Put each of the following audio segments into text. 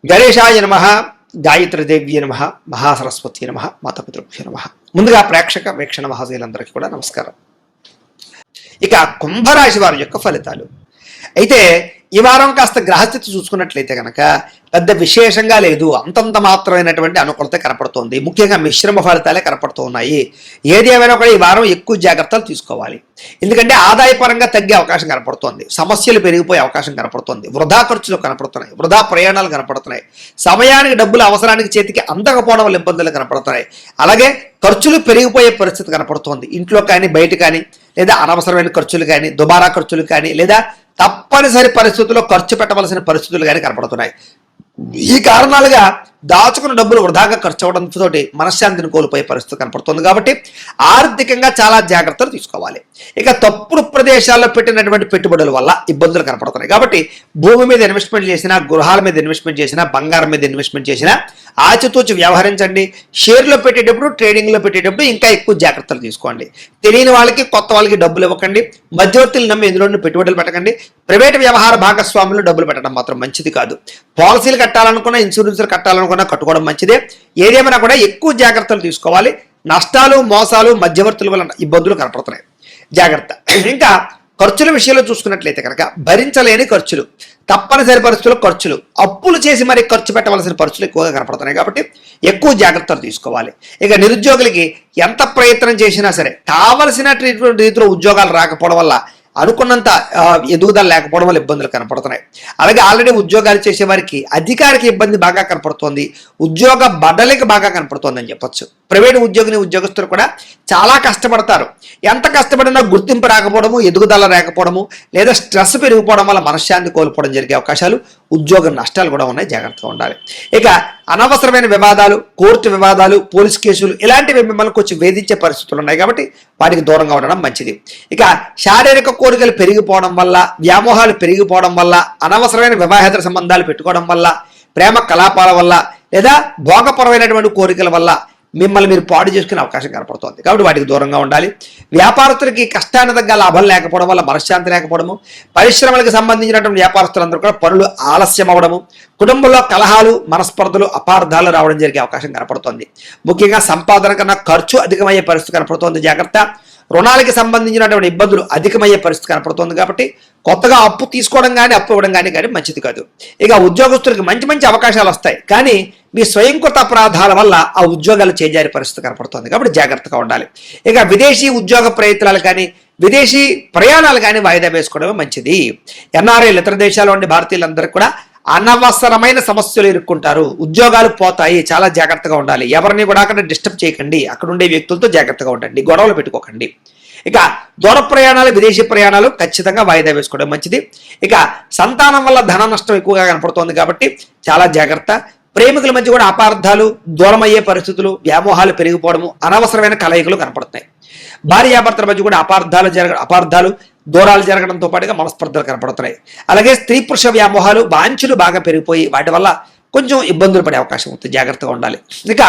గణేశాయ నమః, గాయత్రీదేవ్య నమః, మహాసరస్వతి నమః, మాతాపితృభ్యో నమః. ముందుగా ప్రేక్షక వీక్షణ మహాశయులందరికీ కూడా నమస్కారం. ఇక కుంభరాశి వారి యొక్క ఫలితాలు. అయితే ఈ వారం కాస్త గ్రహస్థితి చూసుకున్నట్లయితే కనుక పెద్ద విశేషంగా లేదు, అంతంత మాత్రమైనటువంటి అనుకూలత కనపడుతోంది. ముఖ్యంగా మిశ్రమ ఫలితాలే కనపడుతూ ఉన్నాయి. ఏది ఏమైనా కూడా ఈ వారం ఎక్కువ జాగ్రత్తలు తీసుకోవాలి. ఎందుకంటే ఆదాయపరంగా తగ్గే అవకాశం కనపడుతోంది, సమస్యలు పెరిగిపోయే అవకాశం కనపడుతోంది, వృధా ఖర్చులు కనపడుతున్నాయి, వృధా ప్రయాణాలు కనపడుతున్నాయి, సమయానికి డబ్బులు అవసరానికి చేతికి అందకపోవడం వల్ల ఇబ్బందులు కనపడుతున్నాయి. అలాగే ఖర్చులు పెరిగిపోయే పరిస్థితి కనపడుతోంది. ఇంట్లో కానీ బయట కానీ, లేదా అనవసరమైన ఖర్చులు కానీ, దుబారా ఖర్చులు కానీ, లేదా తప్పనిసరి పరిస్థితుల్లో ఖర్చు పెట్టవలసిన పరిస్థితులు కానీ కనపడుతున్నాయి. ఈ కారణాలుగా దాచుకున్న డబ్బులు వృధాగా ఖర్చు అవడంతో మనశ్శాంతిని కోల్పోయే పరిస్థితి కనపడుతుంది. కాబట్టి ఆర్థికంగా చాలా జాగ్రత్తలు తీసుకోవాలి. ఇక తప్పుడు ప్రదేశాల్లో పెట్టినటువంటి పెట్టుబడుల వల్ల ఇబ్బందులు కనపడుతున్నాయి. కాబట్టి భూమి మీద ఇన్వెస్ట్మెంట్ చేసినా, గృహాల మీద ఇన్వెస్ట్మెంట్ చేసినా, బంగారం మీద ఇన్వెస్ట్మెంట్ చేసినా ఆచితూచి వ్యవహరించండి. షేర్లో పెట్టేటప్పుడు, ట్రేడింగ్లో పెట్టేటప్పుడు ఇంకా ఎక్కువ జాగ్రత్తలు తీసుకోండి. తెలియని వాళ్ళకి, కొత్త వాళ్ళకి డబ్బులు ఇవ్వకండి. మధ్యవర్తులు నమ్మి ఇందులో పెట్టుబడులు పెట్టకండి. ప్రైవేట్ వ్యవహార భాగస్వాములు డబ్బులు పెట్టడం మాత్రం మంచిది కాదు. పాలసీలు కట్టాలనుకున్నా, ఇన్సూరెన్స్లు కట్టాలనుకున్నా కట్టుకోవడం మంచిదే. ఏదేమైనా కూడా ఎక్కువ జాగ్రత్తలు తీసుకోవాలి. నష్టాలు, మోసాలు, మధ్యవర్తుల వల్ల ఇబ్బందులు కనపడుతున్నాయి. జాగ్రత్త. ఇంకా ఖర్చుల విషయంలో చూసుకున్నట్లయితే కనుక భరించలేని ఖర్చులు, తప్పనిసరి పరిస్థితుల్లో ఖర్చులు, అప్పులు చేసి మరి ఖర్చు పెట్టవలసిన పరిస్థితులు ఎక్కువగా కనపడుతున్నాయి. కాబట్టి ఎక్కువ జాగ్రత్తలు తీసుకోవాలి. ఇక నిరుద్యోగులకి ఎంత ప్రయత్నం చేసినా సరే కావలసిన రీతిలో ఉద్యోగాలు రాకపోవడం వల్ల, అనుకున్నంత ఎదుగుదల లేకపోవడం వల్ల ఇబ్బందులు కనపడుతున్నాయి. అలాగే ఆల్రెడీ ఉద్యోగాలు చేసే వారికి అధికారికి ఇబ్బంది బాగా కనపడుతోంది, ఉద్యోగ బడలిక బాగా కనపడుతోంది అని చెప్పొచ్చు. ప్రైవేట్ ఉద్యోగులు కూడా చాలా కష్టపడతారు. ఎంత కష్టపడినా గుర్తింపు రాకపోవడము, ఎదుగుదల రాకపోవడము, లేదా స్ట్రెస్ పెరిగిపోవడం వల్ల మనశ్శాంతి కోల్పోవడం జరిగే అవకాశాలు, ఉద్యోగ నష్టాలు కూడా ఉన్నాయి. జాగ్రత్తగా ఉండాలి. ఇక అనవసరమైన వివాదాలు, కోర్టు వివాదాలు, పోలీస్ కేసులు ఇలాంటివి మిమ్మల్ని కొంచెం వేధించే పరిస్థితులు ఉన్నాయి. కాబట్టి వాటికి దూరంగా ఉండడం మంచిది. ఇక శారీరక కోరికలు పెరిగిపోవడం వల్ల, వ్యామోహాలు పెరిగిపోవడం వల్ల, అనవసరమైన వివాహేతర సంబంధాలు పెట్టుకోవడం వల్ల, ప్రేమ కలాపాల వల్ల, లేదా భోగపరమైనటువంటి కోరికల వల్ల మిమ్మల్ని మీరు పాడు చేసుకునే అవకాశం కనపడుతోంది. కాబట్టి వాటికి దూరంగా ఉండాలి. వ్యాపారస్తులకి కష్టాన్ని తగ్గ లాభం లేకపోవడం వల్ల మనశ్శాంతి లేకపోవడము, పరిశ్రమలకు సంబంధించినటువంటి వ్యాపారస్తులందరూ కూడా పనులు ఆలస్యం అవ్వడము, కుటుంబంలో కలహాలు, మనస్పర్ధలు, అపార్థాలు రావడం జరిగే అవకాశం కనపడుతోంది. ముఖ్యంగా సంపాదన కన్నా ఖర్చు అధికమయ్యే పరిస్థితి కనపడుతోంది. జాగ్రత్త. రుణాలకి సంబంధించినటువంటి ఇబ్బందులు అధికమయ్యే పరిస్థితి కనపడుతోంది. కాబట్టి కొత్తగా అప్పు తీసుకోవడం కానీ, అప్పు ఇవ్వడం కానీ మంచిది కాదు. ఇక ఉద్యోగస్తులకు మంచి మంచి అవకాశాలు వస్తాయి, కానీ మీ స్వయంకృత అపరాధాల వల్ల ఆ ఉద్యోగాలు చేజారే పరిస్థితి కనపడుతోంది. కాబట్టి జాగ్రత్తగా ఉండాలి. ఇక విదేశీ ఉద్యోగ ప్రయత్నాలు కానీ, విదేశీ ప్రయాణాలు కానీ వాయిదా వేసుకోవడమే మంచిది. ఎన్ఆర్ఐలు, ఇతర దేశాల్లో ఉండే భారతీయులందరికీ కూడా అనవసరమైన సమస్యలు ఎదుర్కొంటారు, ఉద్యోగాలు పోతాయి. చాలా జాగ్రత్తగా ఉండాలి. ఎవరిని కూడా అక్కడ డిస్టర్బ్ చేయకండి. అక్కడ ఉండే వ్యక్తులతో జాగ్రత్తగా ఉండండి, గొడవలు పెట్టుకోకండి. ఇక దూర ప్రయాణాలు, విదేశీ ప్రయాణాలు ఖచ్చితంగా వాయిదా వేసుకోవడం మంచిది. ఇక సంతానం వల్ల ధన నష్టం ఎక్కువగా కనపడుతోంది. కాబట్టి చాలా జాగ్రత్త. ప్రేమికుల మధ్య కూడా అపార్థాలు, దూరమయ్యే పరిస్థితులు, వ్యామోహాలు పెరిగిపోవడము, అనవసరమైన కలయికలు కనపడుతున్నాయి. భార్యాభర్తల మధ్య కూడా అపార్థాలు, దూరాలు జరగడంతో పాటుగా మనస్పర్ధలు కనపడుతున్నాయి. అలాగే స్త్రీ పురుష వ్యామోహాలు, వాంఛలు బాగా పెరిగిపోయి వాటి వల్ల కొంచెం ఇబ్బందులు పడే అవకాశం ఉంటుంది. జాగ్రత్తగా ఉండాలి. ఇక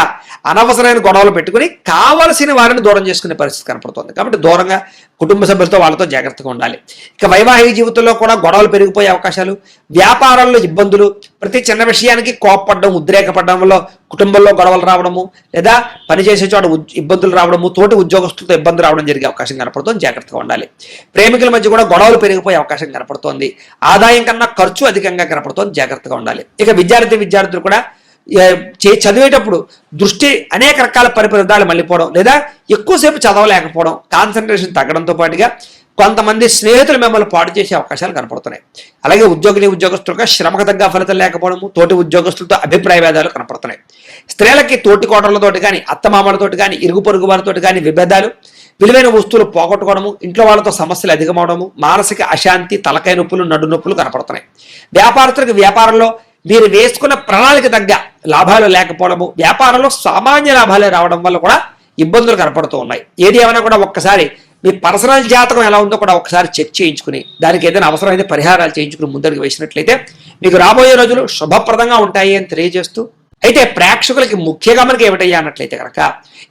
అనవసరమైన గొడవలు పెట్టుకుని కావలసిన వారిని దూరం చేసుకునే పరిస్థితి కనపడుతుంది. కాబట్టి దూరంగా కుటుంబ సభ్యులతో వాళ్ళతో జాగ్రత్తగా ఉండాలి. ఇక వైవాహిక జీవితంలో కూడా గొడవలు పెరిగిపోయే అవకాశాలు, వ్యాపారాల్లో ఇబ్బందులు, ప్రతి చిన్న విషయానికి కోపపడడం, ఉద్రేకపడడం వల్ల కుటుంబంలో గొడవలు రావడము, లేదా పనిచేసే చోట ఇబ్బందులు రావడము, తోటి ఉద్యోగస్తులతో ఇబ్బందులు రావడం జరిగే అవకాశం కనపడుతుంది. జాగ్రత్తగా ఉండాలి. ప్రేమికుల మధ్య కూడా గొడవలు పెరిగిపోయే అవకాశం కనపడుతోంది. ఆదాయం కన్నా ఖర్చు అధికంగా కనపడుతోంది. జాగ్రత్తగా ఉండాలి. ఇక విద్యార్థులు కూడా చదివేటప్పుడు దృష్టి అనేక రకాల పరిపరిధాలు మళ్ళీపోవడం, లేదా ఎక్కువసేపు చదవలేకపోవడం, కాన్సన్ట్రేషన్ తగ్గడంతో పాటుగా కొంతమంది స్నేహితులు మిమ్మల్ని పాడు చేసే అవకాశాలు కనపడుతున్నాయి. అలాగే ఉద్యోగస్తులుగా శ్రమకు తగ్గ ఫలితం లేకపోవడము, తోటి ఉద్యోగస్తులతో అభిప్రాయ భేదాలు కనపడుతున్నాయి. స్త్రీలకి తోటి కోటలతోటి కానీ, అత్తమామలతోటి కానీ, ఇరుగు పొరుగు వారితోటి కానీ విభేదాలు, విలువైన వస్తువులు పోగొట్టుకోవడము, ఇంట్లో వాళ్ళతో సమస్యలు అధికమవడము, మానసిక అశాంతి, తలకాయ నొప్పులు, నడు నొప్పులు కనపడుతున్నాయి. వ్యాపారస్తులకు వ్యాపారంలో మీరు వేసుకున్న ప్రణాళిక తగ్గ లాభాలు లేకపోవడము, వ్యాపారంలో సామాన్య లాభాలే రావడం వల్ల కూడా ఇబ్బందులు కనపడుతూ ఉన్నాయి. ఏది ఏమైనా కూడా ఒక్కసారి మీ పర్సనల్ జాతకం ఎలా ఉందో కూడా ఒకసారి చెక్ చేయించుకుని, దానికి ఏదైనా అవసరమైతే పరిహారాలు చేయించుకుని ముందరికి వేసినట్లయితే మీకు రాబోయే రోజులు శుభప్రదంగా ఉంటాయి అని తెలియజేస్తూ, అయితే ప్రేక్షకులకి ముఖ్యంగా మనకి ఏమిటయ్యా అన్నట్లయితే కనుక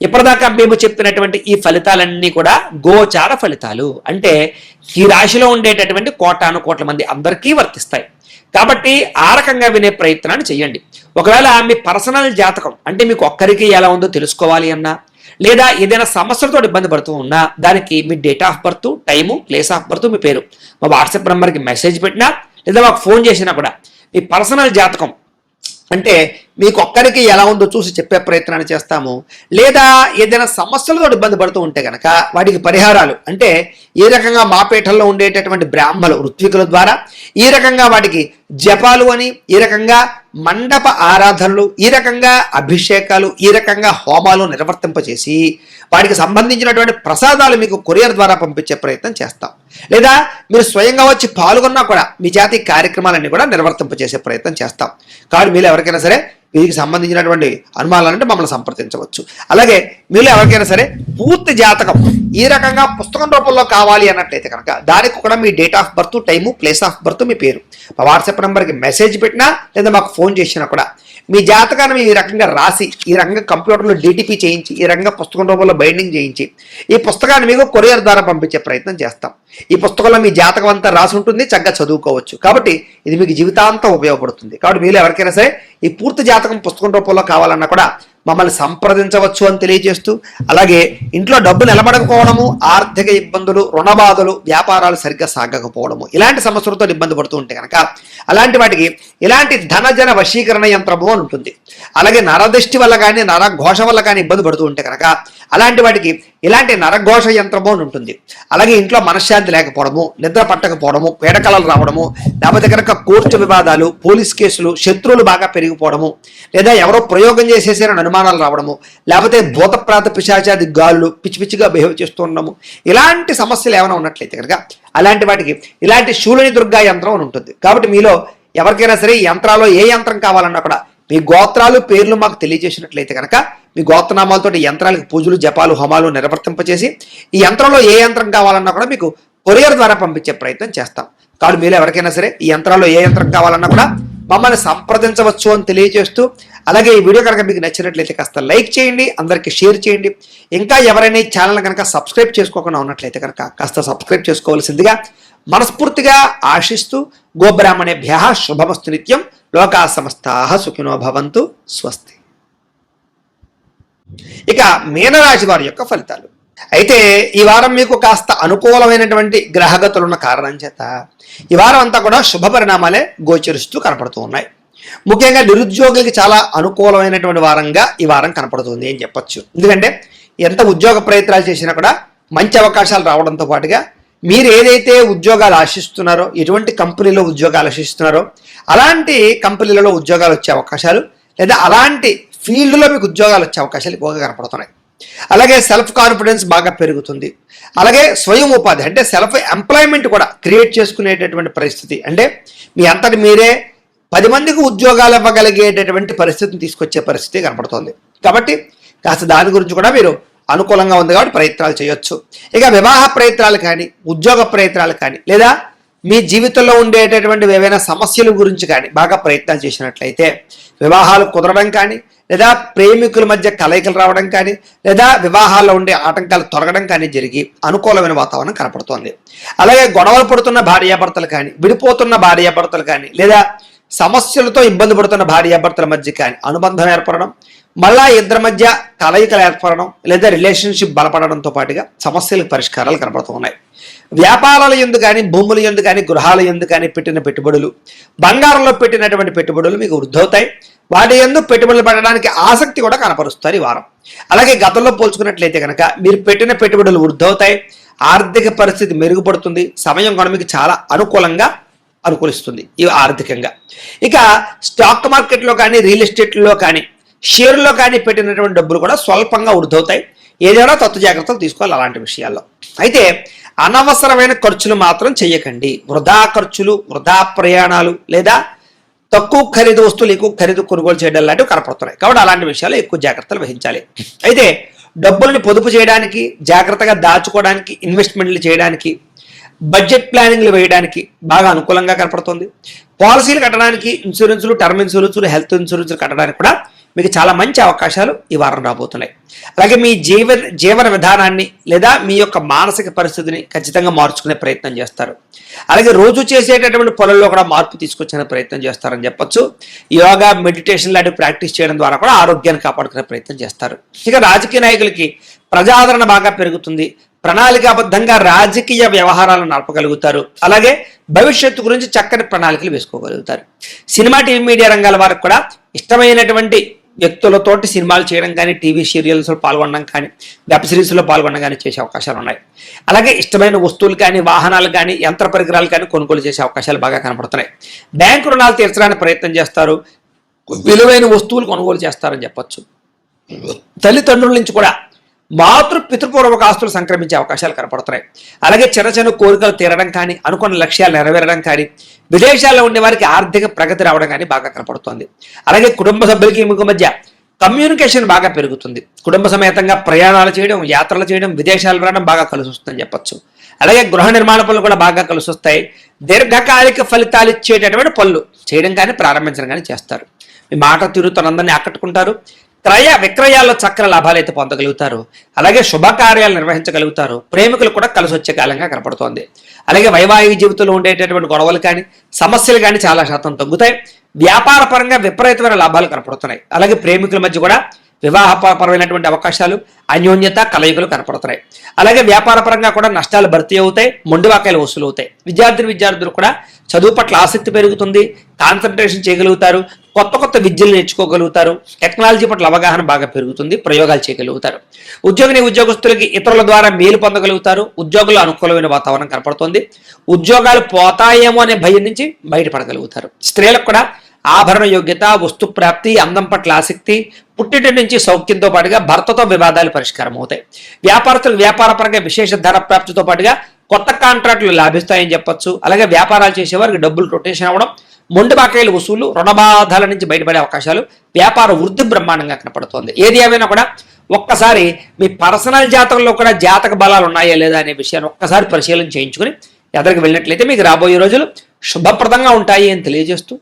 ఇప్పటిదాకా మేము చెప్పినటువంటి ఈ ఫలితాలన్నీ కూడా గోచార ఫలితాలు. అంటే ఈ రాశిలో ఉండేటటువంటి కోటాను కోట్ల మంది అందరికీ వర్తిస్తాయి. కాబట్టి ఆ రకంగా వినే ప్రయత్నాన్ని చేయండి. ఒకవేళ మీ పర్సనల్ జాతకం అంటే మీకు ఒక్కరికి ఎలా ఉందో తెలుసుకోవాలి అన్నా, లేదా ఏదైనా సమస్యలతో ఇబ్బంది పడుతూ ఉన్నా, దానికి మీ date of birth, time, place of birth, మీ పేరు మా వాట్సాప్ నెంబర్కి మెసేజ్ పెట్టినా లేదా మాకు ఫోన్ చేసినా కూడా మీ పర్సనల్ జాతకం అంటే మీకు ఒక్కరికి ఎలా ఉందో చూసి చెప్పే ప్రయత్నాన్ని చేస్తాము. లేదా ఏదైనా సమస్యలతో ఇబ్బంది పడుతూ ఉంటే కనుక వాటికి పరిహారాలు అంటే ఈ రకంగా మా పీఠంలో ఉండేటటువంటి బ్రాహ్మలు ఋత్వికుల ద్వారా ఈ రకంగా వాటికి జపాలు అని, ఈ రకంగా మండప ఆరాధనలు, ఈ రకంగా అభిషేకాలు, ఈ రకంగా హోమాలు నిర్వర్తింపచేసి వాటికి సంబంధించినటువంటి ప్రసాదాలు మీకు కొరియర్ ద్వారా పంపించే ప్రయత్నం చేస్తాం. లేదా మీరు స్వయంగా వచ్చి పాల్గొన్నా కూడా మీ చేత ఈ కార్యక్రమాలన్నీ కూడా నిర్వర్తింపచేసే ప్రయత్నం చేస్తాం. కాబట్టి మీరు ఎవరికైనా సరే వీరికి సంబంధించినటువంటి అనుమానాలంటే మమ్మల్ని సంప్రదించవచ్చు. అలాగే మీరు ఎవరికైనా సరే పూర్తి జాతకం ఈ రకంగా పుస్తకం రూపంలో కావాలి అన్నట్లయితే కనుక దానికి కూడా మీ date of birth, time, place of birth, మీ పేరు మా వాట్సాప్ నెంబర్కి మెసేజ్ పెట్టినా లేదా మాకు ఫోన్ చేసినా కూడా మీ జాతకాన్ని ఈ రకంగా రాసి ఈ రకంగా కంప్యూటర్లో డిటిపి చేయించి ఈ రకంగా పుస్తకం రూపంలో బైండింగ్ చేయించి ఈ పుస్తకాన్ని మీకు కొరియర్ ద్వారా పంపించే ప్రయత్నం చేస్తాం. ఈ పుస్తకంలో మీ జాతకం అంతా రాసి ఉంటుంది, చక్కగా చదువుకోవచ్చు. కాబట్టి ఇది మీకు జీవితాంతం ఉపయోగపడుతుంది. కాబట్టి మీరు ఎవరికైనా సరే ఈ పూర్తి జాతకం పుస్తకం రూపంలో కావాలన్నా కూడా మమ్మల్ని సంప్రదించవచ్చు అని తెలియజేస్తూ, అలాగే ఇంట్లో డబ్బు నిలబడకపోవడము, ఆర్థిక ఇబ్బందులు, రుణబాధలు, వ్యాపారాలు సరిగ్గా సాగకపోవడము ఇలాంటి సమస్యలతో ఇబ్బంది పడుతూ ఉంటే కనుక అలాంటి వాటికి ఇలాంటి ధనజన వశీకరణ యంత్రము అని ఉంటుంది. అలాగే నరదృష్టి వల్ల కానీ నరఘోష వల్ల కానీ ఇబ్బంది పడుతూ ఉంటే కనుక అలాంటి వాటికి ఇలాంటి నరఘోష యంత్రము అని ఉంటుంది. అలాగే ఇంట్లో మనశ్శాంతి లేకపోవడము, నిద్ర పట్టకపోవడము, పీడకలలు రావడము, లేకపోతే కనుక కోర్టు వివాదాలు, పోలీస్ కేసులు, శత్రువులు బాగా పెరిగిపోవడము, లేదా ఎవరో ప్రయోగం చేసేసారని అనుమానాలు రావడము, లేకపోతే భూతప్రాత పిశాచాది గాళ్ళు పిచ్చి పిచ్చిగా బిహేవ్ చేస్తూ ఉండడము ఇలాంటి సమస్యలు ఏమైనా ఉన్నట్లయితే కనుక అలాంటి వాటికి ఇలాంటి శూలిని దుర్గా యంత్రం అని ఉంటుంది. కాబట్టి మీలో ఎవరికైనా సరే ఈ యంత్రాల్లో ఏ యంత్రం కావాలన్నా కూడా మీ గోత్రాలు, పేర్లు మాకు తెలియజేసినట్లయితే కనుక మీ గోత్రనామాలతో యంత్రాలకు పూజలు, జపాలు, హోమాలు నిర్వర్తింపచేసి ఈ యంత్రంలో ఏ యంత్రం కావాలన్నా కూడా మీకు కొరియర్ ద్వారా పంపించే ప్రయత్నం చేస్తాం. కాబట్టి మీరు ఎవరికైనా సరే ఈ యంత్రాల్లో ఏ యంత్రం కావాలన్నా కూడా మమ్మల్ని సంప్రదించవచ్చు అని తెలియజేస్తూ, అలాగే ఈ వీడియో కనుక మీకు నచ్చినట్లయితే కాస్త లైక్ చేయండి, అందరికీ షేర్ చేయండి. ఇంకా ఎవరైనా ఈ ఛానల్ కనుక సబ్స్క్రైబ్ చేసుకోకుండా ఉన్నట్లయితే కనుక కాస్త సబ్స్క్రైబ్ చేసుకోవాల్సిందిగా మనస్ఫూర్తిగా ఆశిస్తూ, గోబ్రాహ్మణేభ్యః శుభమస్తు నిత్యం, లోకా సమస్తాః సుఖినో భవంతు, స్వస్తి. ఇక మీనరాశి వారి యొక్క ఫలితాలు. అయితే ఈ వారం మీకు కాస్త అనుకూలమైనటువంటి గ్రహగతులు ఉన్న కారణం చేత ఈ వారం అంతా కూడా శుభ పరిణామాలే గోచరిస్తూ కనపడుతూ ఉన్నాయి. ముఖ్యంగా నిరుద్యోగులకి చాలా అనుకూలమైనటువంటి వారంగా ఈ వారం కనపడుతుంది అని చెప్పొచ్చు. ఎందుకంటే ఎంత ఉద్యోగ ప్రయత్నాలు చేసినా కూడా మంచి అవకాశాలు రావడంతో పాటుగా మీరు ఏదైతే ఉద్యోగాలు ఆశిస్తున్నారో, ఎటువంటి కంపెనీలో ఉద్యోగాలు ఆశిస్తున్నారో అలాంటి కంపెనీలలో ఉద్యోగాలు వచ్చే అవకాశాలు, లేదా అలాంటి ఫీల్డ్లో మీకు ఉద్యోగాలు వచ్చే అవకాశాలు ఎక్కువగా కనపడుతున్నాయి. అలాగే సెల్ఫ్ కాన్ఫిడెన్స్ బాగా పెరుగుతుంది. అలాగే స్వయం ఉపాధి అంటే సెల్ఫ్ ఎంప్లాయ్మెంట్ కూడా క్రియేట్ చేసుకునేటటువంటి పరిస్థితి, అంటే మీ అంతటి మీరే 10 మందికి ఉద్యోగాలు ఇవ్వగలిగేటటువంటి పరిస్థితిని తీసుకొచ్చే పరిస్థితి కనపడుతుంది. కాబట్టి కాస్త దాని గురించి కూడా మీరు అనుకూలంగా ఉంది కాబట్టి ప్రయత్నాలు చేయొచ్చు. ఇక వివాహ ప్రయత్నాలు కానీ, ఉద్యోగ ప్రయత్నాలు కానీ, లేదా మీ జీవితంలో ఉండేటటువంటి ఏవైనా సమస్యల గురించి కానీ బాగా ప్రయత్నాలు చేసినట్లయితే వివాహాలు కుదరడం కానీ, లేదా ప్రేమికుల మధ్య కలయికలు రావడం కానీ, లేదా వివాహాల్లో ఉండే ఆటంకాలు తొలగడం కానీ జరిగి అనుకూలమైన వాతావరణం కనపడుతోంది. అలాగే గొడవలు పడుతున్న భార్యాభర్తలు కానీ, విడిపోతున్న భార్యాభర్తలు కానీ, లేదా సమస్యలతో ఇబ్బంది పడుతున్న భార్యాభర్తల మధ్య కానీ అనుబంధం ఏర్పడడం, మళ్ళా ఇద్దరి మధ్య కలయికలు ఏర్పడడం, లేదా రిలేషన్షిప్ బలపడడంతో పాటుగా సమస్యలకు పరిష్కారాలు కనపడుతూ ఉన్నాయి. వ్యాపారాల యందు కానీ, భూముల యందు కానీ, గృహాల యందు కానీ పెట్టిన పెట్టుబడులు, బంగారంలో పెట్టినటువంటి పెట్టుబడులు మీకు వృద్ధవుతాయి. వాటి యందు పెట్టుబడులు పెట్టడానికి ఆసక్తి కూడా కనపరుస్తారు ఈ వారం. అలాగే గతంలో పోల్చుకున్నట్లయితే కనుక మీరు పెట్టిన పెట్టుబడులు వృద్ధవుతాయి, ఆర్థిక పరిస్థితి మెరుగుపడుతుంది, సమయం కూడా మీకు చాలా అనుకూలిస్తుంది ఈ ఆర్థికంగా. ఇక స్టాక్ మార్కెట్లో కానీ, రియల్ ఎస్టేట్లో కానీ, షేర్లో కానీ పెట్టినటువంటి డబ్బులు కూడా స్వల్పంగా వృద్ధవుతాయి. ఏదైనా తత్వ జాగ్రత్తలు తీసుకోవాలి అలాంటి విషయాల్లో. అయితే అనవసరమైన ఖర్చులు మాత్రం చేయకండి. వృధా ఖర్చులు, వృధా ప్రయాణాలు, లేదా తక్కువ ఖరీదు వస్తువులు ఎక్కువ ఖరీదు కొనుగోలు చేయడం లాంటివి కనపడుతున్నాయి. కాబట్టి అలాంటి విషయాలు ఎక్కువ జాగ్రత్తలు వహించాలి. అయితే డబ్బుల్ని పొదుపు చేయడానికి, జాగ్రత్తగా దాచుకోవడానికి, ఇన్వెస్ట్మెంట్లు చేయడానికి, బడ్జెట్ ప్లానింగ్లు వేయడానికి బాగా అనుకూలంగా కనపడుతుంది. పాలసీలు కట్టడానికి, ఇన్సూరెన్సులు, టర్మ్ ఇన్సూరెన్సులు, హెల్త్ ఇన్సూరెన్సులు కట్టడానికి కూడా మీకు చాలా మంచి అవకాశాలు ఈ వారం రాబోతున్నాయి. అలాగే మీ జీవన విధానాన్ని లేదా మీ యొక్క మానసిక పరిస్థితిని ఖచ్చితంగా మార్చుకునే ప్రయత్నం చేస్తారు. అలాగే రోజు చేసేటటువంటి పనుల్లో కూడా మార్పు తీసుకొచ్చే ప్రయత్నం చేస్తారని చెప్పొచ్చు. యోగా, మెడిటేషన్ లాంటివి ప్రాక్టీస్ చేయడం ద్వారా కూడా ఆరోగ్యాన్ని కాపాడుకునే ప్రయత్నం చేస్తారు. ఇక రాజకీయ నాయకులకి ప్రజాదరణ బాగా పెరుగుతుంది. ప్రణాళికాబద్ధంగా రాజకీయ వ్యవహారాలను నడపగలుగుతారు. అలాగే భవిష్యత్తు గురించి చక్కని ప్రణాళికలు వేసుకోగలుగుతారు. సినిమా, టీవీ, మీడియా రంగాల వారికి కూడా ఇష్టమైనటువంటి వ్యక్తులతోటి సినిమాలు చేయడం కానీ, టీవీ సీరియల్స్లో పాల్గొనడం కానీ, వెబ్ సిరీస్లో పాల్గొనడం కానీ చేసే అవకాశాలు ఉన్నాయి. అలాగే ఇష్టమైన వస్తువులు కానీ, వాహనాలు కానీ, యంత్ర పరికరాలు కానీ కొనుగోలు చేసే అవకాశాలు బాగా కనపడుతున్నాయి. బ్యాంకు రుణాలు తీర్చడానికి ప్రయత్నం చేస్తారు. విలువైన వస్తువులు కొనుగోలు చేస్తారని చెప్పొచ్చు. తల్లిదండ్రుల నుంచి కూడా పితృపూర్వక ఆస్తులు సంక్రమించే అవకాశాలు కనపడుతున్నాయి. అలాగే చిన్న కోరికలు తీరడం కానీ, అనుకున్న లక్ష్యాలు నెరవేరడం కానీ, విదేశాల్లో ఉండే వారికి ఆర్థిక ప్రగతి రావడం కానీ బాగా కనపడుతుంది. అలాగే కుటుంబ సభ్యులకి మీకు మధ్య కమ్యూనికేషన్ బాగా పెరుగుతుంది. కుటుంబ సమేతంగా ప్రయాణాలు చేయడం, యాత్రలు చేయడం, విదేశాలు రావడం బాగా కలిసి వస్తుందని చెప్పొచ్చు. అలాగే గృహ నిర్మాణ పనులు కూడా బాగా కలిసి వస్తాయి. దీర్ఘకాలిక ఫలితాలు ఇచ్చేటటువంటి పనులు చేయడం కానీ, ప్రారంభించడం కానీ చేస్తారు. మీ మాట తీరుతో అందరినీ ఆకట్టుకుంటారు. క్రయ విక్రయాల్లో చక్కని లాభాలు అయితే పొందగలుగుతారు. అలాగే శుభకార్యాలు నిర్వహించగలుగుతారు. ప్రేమికులు కూడా కలిసి వచ్చే కాలంగా కనపడుతోంది. అలాగే వైవాహిక జీవితంలో ఉండేటటువంటి గొడవలు కానీ, సమస్యలు కానీ చాలా శాతం తగ్గుతాయి. వ్యాపార పరంగా విపరీతమైన లాభాలు కనపడుతున్నాయి. అలాగే ప్రేమికుల మధ్య కూడా వివాహపరమైనటువంటి అవకాశాలు, అన్యోన్యత, కలయికలు కనపడుతున్నాయి. అలాగే వ్యాపార పరంగా కూడా నష్టాలు భర్తీ అవుతాయి. మొండివాకాయలు వసూలు అవుతాయి. విద్యార్థులు కూడా చదువు పట్ల ఆసక్తి పెరుగుతుంది. కాన్సన్ట్రేషన్ చేయగలుగుతారు. కొత్త విద్యలు నేర్చుకోగలుగుతారు. టెక్నాలజీ పట్ల అవగాహన బాగా పెరుగుతుంది. ప్రయోగాలు చేయగలుగుతారు. ఉద్యోగస్తులకి ఇతరుల ద్వారా మేలు పొందగలుగుతారు. ఉద్యోగుల్లో అనుకూలమైన వాతావరణం కనపడుతుంది. ఉద్యోగాలు పోతాయేమో అనే భయం నుంచి బయటపడగలుగుతారు. స్త్రీలకు కూడా ఆభరణ యోగ్యత, వస్తు ప్రాప్తి, అందం పట్ల ఆసక్తి, పుట్టింటి నుంచి సౌఖ్యంతో పాటుగా భర్తతో వివాదాలు పరిష్కారం అవుతాయి. వ్యాపారస్తులకు వ్యాపారపరంగా విశేష ధర ప్రాప్తితో పాటుగా కొత్త కాంట్రాక్టులు లాభిస్తాయని చెప్పొచ్చు. అలాగే వ్యాపారాలు చేసేవారికి డబ్బులు రొటేషన్ అవ్వడం, మొండి బాకాయల వసూలు, రుణబాధల నుంచి బయటపడే అవకాశాలు, వ్యాపార వృద్ధి బ్రహ్మాండంగా కనపడుతోంది. ఏది ఏమైనా కూడా ఒక్కసారి మీ పర్సనల్ జాతకంలో కూడా జాతక బలాలు ఉన్నాయా లేదా అనే విషయాన్ని ఒక్కసారి పరిశీలన చేయించుకుని ఎదరికి వెళ్ళినట్లయితే మీకు రాబోయే రోజులు శుభప్రదంగా ఉంటాయి అని తెలియజేస్తూ